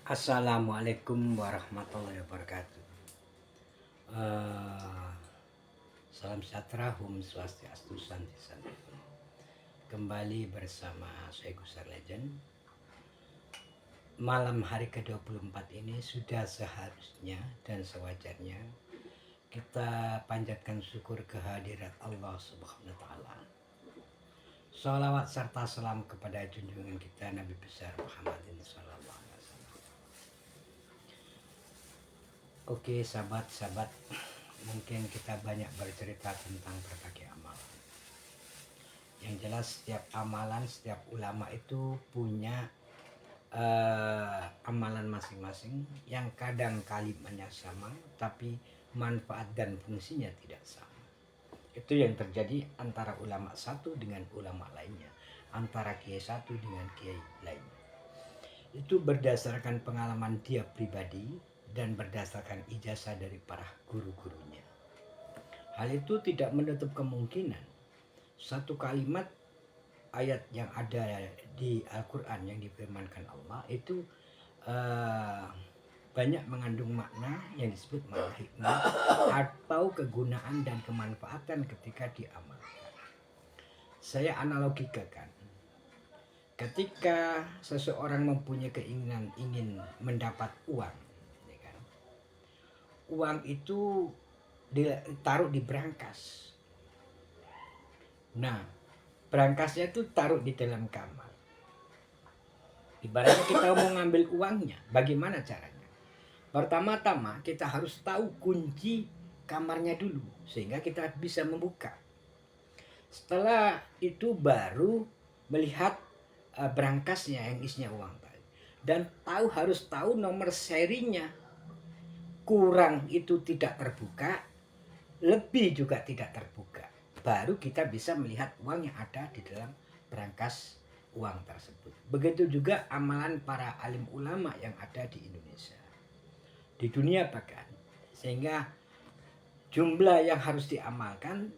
Assalamualaikum warahmatullahi wabarakatuh. Eh, Salam sejahtera, Om Swastiastu, Santi Santimun. Kembali bersama saya Gusar Legend. Malam hari ke-24 ini sudah seharusnya dan sewajarnya kita panjatkan syukur kehadirat Allah Subhanahu wa taala. Sholawat serta salam kepada junjungan kita Nabi besar Muhammadin sallallahu alaihi wasallam. Oke, sahabat-sahabat, mungkin kita banyak bercerita tentang berbagai amalan. Yang jelas setiap amalan, setiap ulama itu punya amalan masing-masing yang kadang kalimatnya sama tapi manfaat dan fungsinya tidak sama. Itu yang terjadi antara ulama satu dengan ulama lainnya, antara kiai satu dengan kiai lainnya. Itu berdasarkan pengalaman dia pribadi dan berdasarkan ijazah dari para guru-gurunya. Hal itu tidak menutup kemungkinan satu kalimat ayat yang ada di Al-Quran yang difirmankan Allah itu banyak mengandung makna yang disebut makna hikmah atau kegunaan dan kemanfaatan ketika diamalkan. Saya analogikan, ketika seseorang mempunyai keinginan ingin mendapat uang, ya kan? Uang itu ditaruh di brankas. Nah, brankasnya itu taruh di dalam kamar. Ibaratnya kita mau ngambil uangnya, bagaimana caranya? Pertama-tama kita harus tahu kunci kamarnya dulu, sehingga kita bisa membuka. Setelah itu baru melihat brankasnya yang isinya uang tadi. Dan harus tahu nomor serinya. Kurang itu tidak terbuka, lebih juga tidak terbuka. Baru kita bisa melihat uang yang ada di dalam brankas uang tersebut. Begitu juga amalan para alim ulama yang ada di Indonesia, di dunia bahkan. Sehingga jumlah yang harus diamalkan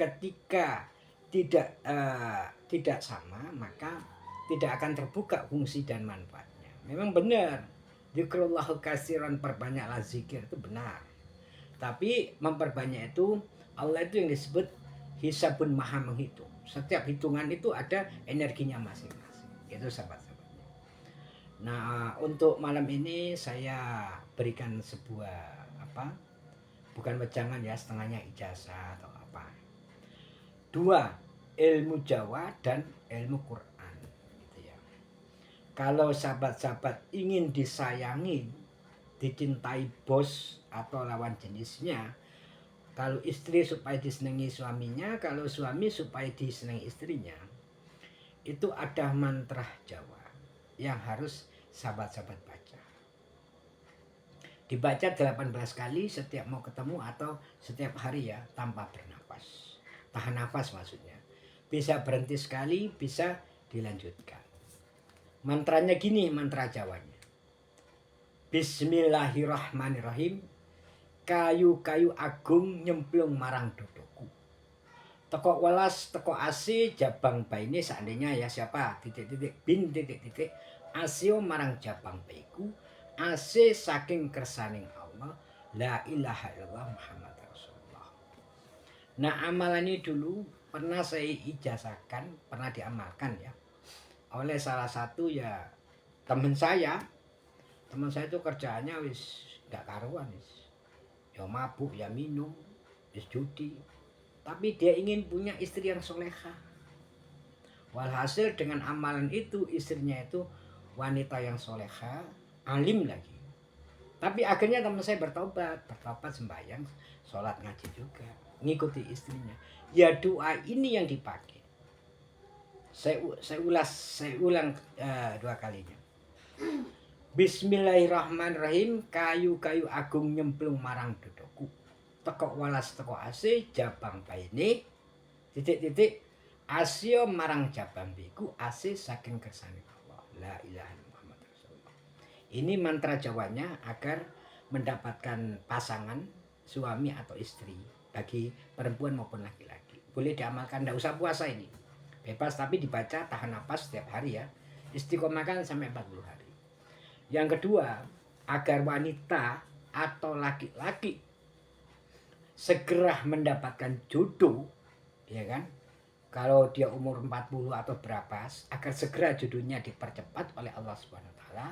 ketika tidak sama, maka tidak akan terbuka fungsi dan manfaatnya. Memang benar, dzikrullahu katsiran, perbanyaklah zikir, itu benar. Tapi memperbanyak itu, Allah itu yang disebut hisabun maha menghitung. Setiap hitungan itu ada energinya masing-masing. Itu sahabat-sahabatnya. Nah, untuk malam ini saya berikan sebuah bukan wejangan ya, setengahnya ijazah atau apa. Dua, ilmu Jawa dan ilmu Quran. Gitu ya. Kalau sahabat-sahabat ingin disayangi, dicintai bos atau lawan jenisnya, kalau istri supaya disenangi suaminya, kalau suami supaya disenangi istrinya, itu ada mantra Jawa yang harus sahabat-sahabat baca. Dibaca 18 kali setiap mau ketemu atau setiap hari ya, tanpa bernapas. Tahan nafas maksudnya. Bisa berhenti sekali, bisa dilanjutkan. Mantranya gini, mantra Jawanya. Bismillahirrahmanirrahim. Kayu-kayu agung nyemplung marang dodoku. Teko welas, teko asi, jabang baine seandainya ya siapa titik-titik bin titik-titik asio marang jabang baiku, ase saking kersaning Allah, la ilaha illallah Muhammad Rasulullah. Nah, amalan ini dulu pernah saya ijazahkan, pernah diamalkan ya oleh salah satu ya teman saya. Teman saya itu kerjaannya wis gak karuan wis. Ya mabuk, ya minum, wis judi. Tapi dia ingin punya istri yang soleha. Walhasil dengan amalan itu istrinya itu wanita yang soleha, alim lagi. Tapi akhirnya teman saya bertobat sembahyang, sholat ngaji juga, ngikuti istrinya. Ya doa ini yang dipakai. Saya ulang dua kalinya. Bismillahirrahmanirrahim. Kayu-kayu agung nyemplung marang dodoku. Teko walas teko ase jabang baine titik-titik asio marang jabang biku ase saking kersane Allah. La ilaha illallah Rasulullah. Ini mantra Jawanya agar mendapatkan pasangan suami atau istri bagi perempuan maupun laki-laki. Boleh diamalkan, tidak usah puasa ini. Bebas, tapi dibaca tahan napas setiap hari ya. Istiqomahkan sampai 40 hari. Yang kedua, agar wanita atau laki-laki segera mendapatkan jodoh, ya kan? Kalau dia umur 40 atau berapa, agar segera jodohnya dipercepat oleh Allah Subhanahu wa taala,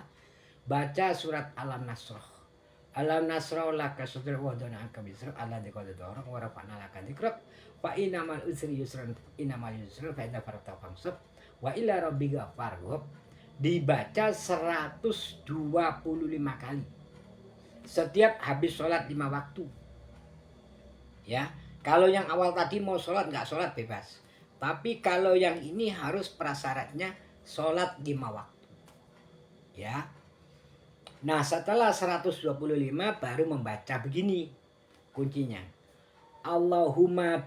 baca surat Al-Nasr. Alam nasrah laka sadrak wa wada'na anka wizrak alladzi qad dhahara wa rafa'na laka dzikrak fa innamal usri yusran innamal yusra fa idza faragta fansab wa ila rabbika farghab. Dibaca 125 kali setiap habis sholat 5 waktu. Ya, kalau yang awal tadi mau sholat nggak sholat bebas. Tapi kalau yang ini harus prasyaratnya sholat 5 waktu. Ya. Nah, setelah 125 baru membaca begini kuncinya. Allahumma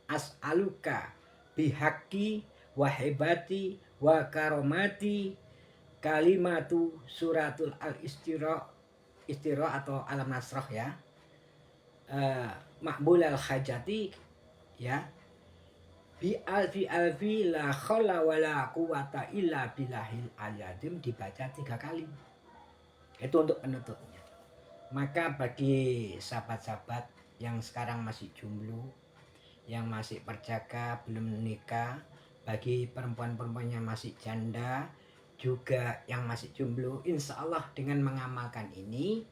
as'aluka bihaqi wa hebati wa karomati kalimatu suratul al-istira atau alam nasrah ya. Makbul al-hajati ya. Bi alfi la khawla wa la quwata illa billahil aliyadim dibaca 3 kali. Itu untuk penutupnya. Maka bagi sahabat-sahabat yang sekarang masih jomblo, yang masih perjaka, belum menikah, bagi perempuan-perempuan yang masih janda, juga yang masih jomblo, insya Allah dengan mengamalkan ini,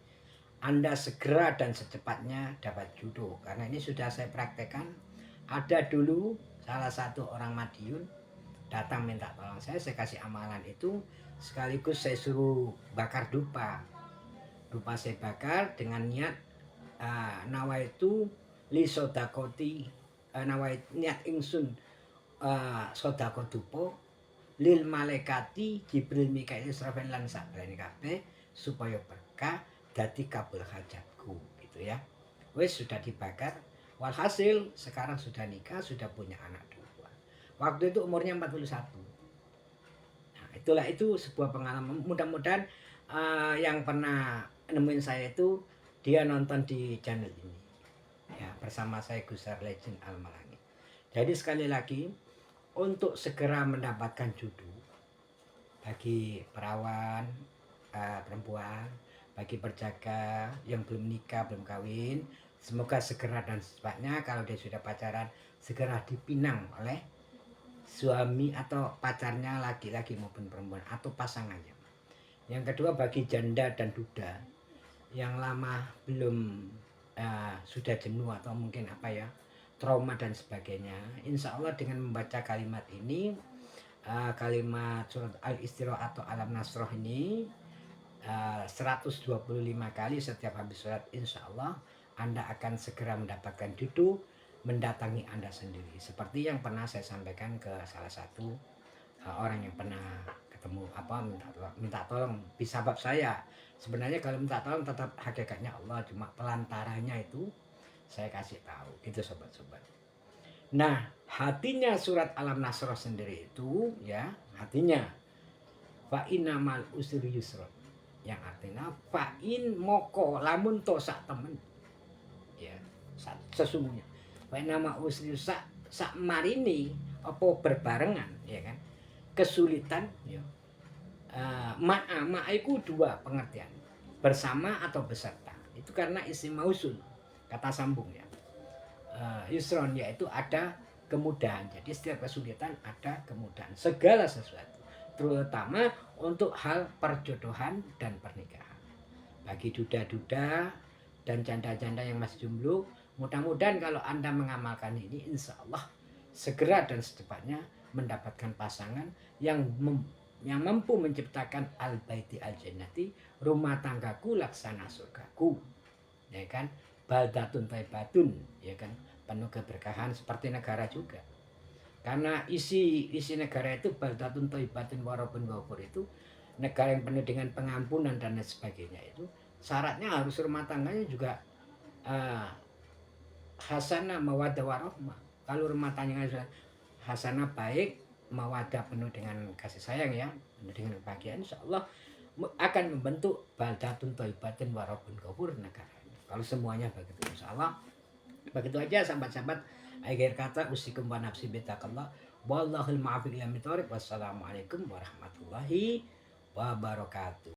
Anda segera dan secepatnya dapat jodoh. Karena ini sudah saya praktekkan. Ada dulu salah satu orang Madiun datang minta tolong saya kasih amalan itu, sekaligus saya suruh bakar dupa saya bakar dengan niat nawaitu li sodakoti nawait niat ingsun sodako dupo lil malaikati Jibril Mikail Israfil lan sabrani kabeh supaya berkah dadi kabul hajatku gitu ya. Wes sudah dibakar. Walhasil sekarang sudah nikah, sudah punya anak 2. Waktu itu umurnya 41. Nah, itu sebuah pengalaman. Mudah-mudahan yang pernah nemuin saya itu dia nonton di channel ini. Ya, bersama saya Gusar Legend Al-Malangi. Jadi sekali lagi untuk segera mendapatkan jodoh bagi perawan perempuan, bagi perjaka yang belum nikah, belum kawin, semoga segera dan secepatnya kalau dia sudah pacaran segera dipinang oleh suami atau pacarnya laki-laki maupun perempuan atau pasangannya. Yang kedua bagi janda dan duda yang lama belum sudah jenuh atau mungkin trauma dan sebagainya, insya Allah dengan membaca kalimat ini, kalimat surat al-istira atau alam nasroh ini 125 kali setiap habis sholat, insya Allah Anda akan segera mendapatkan jodoh mendatangi Anda sendiri. Seperti yang pernah saya sampaikan ke salah satu orang yang pernah ketemu minta tolong bisa bab saya. Sebenarnya kalau minta tolong tetap hakikatnya Allah, cuma pelantaranya itu saya kasih tahu gitu sobat-sobat. Nah, hatinya surat Alam Nasroh sendiri itu ya, hatinya fa innamal usri yusra, yang artinya fa'in moko lamun to sak temen ya sesungguhnya fa nama usri sak marini apa berbarengan ya kan kesulitan ya. Ma'a itu 2 pengertian, bersama atau beserta. Itu karena isim mausul, kata sambung ya. Yusron yaitu ada kemudahan. Jadi setiap kesulitan ada kemudahan, segala sesuatu, terutama untuk hal perjodohan dan pernikahan. Bagi duda-duda dan janda-janda yang masih jomblo, mudah-mudahan kalau Anda mengamalkan ini, insya Allah segera dan secepatnya mendapatkan pasangan yang mampu menciptakan al-baiti al-jannati, rumah tanggaku laksana surgaku, ya kan, baldatun taibatun, ya kan, penuh keberkahan seperti negara juga. Karena isi negara itu baldatun taibatun warabun ghafur, itu negara yang penuh dengan pengampunan dan sebagainya. Itu syaratnya harus rumah tangganya juga hasanah mawaddah warahmah. Kalau rumah tangganya hasanah baik, mawadah penuh dengan kasih sayang ya, penuh dengan kebahagiaan, insyaallah akan membentuk baldatun thayyibatun wa rabbun ghafur negaranya. Kalau semuanya begitu, insyaallah. Begitu aja sahabat-sahabat. Akhir kata usikum wa nafsi bitaqallah. Wallahul muwaffiq ila thoriq. Wassalamualaikum warahmatullahi wabarakatuh.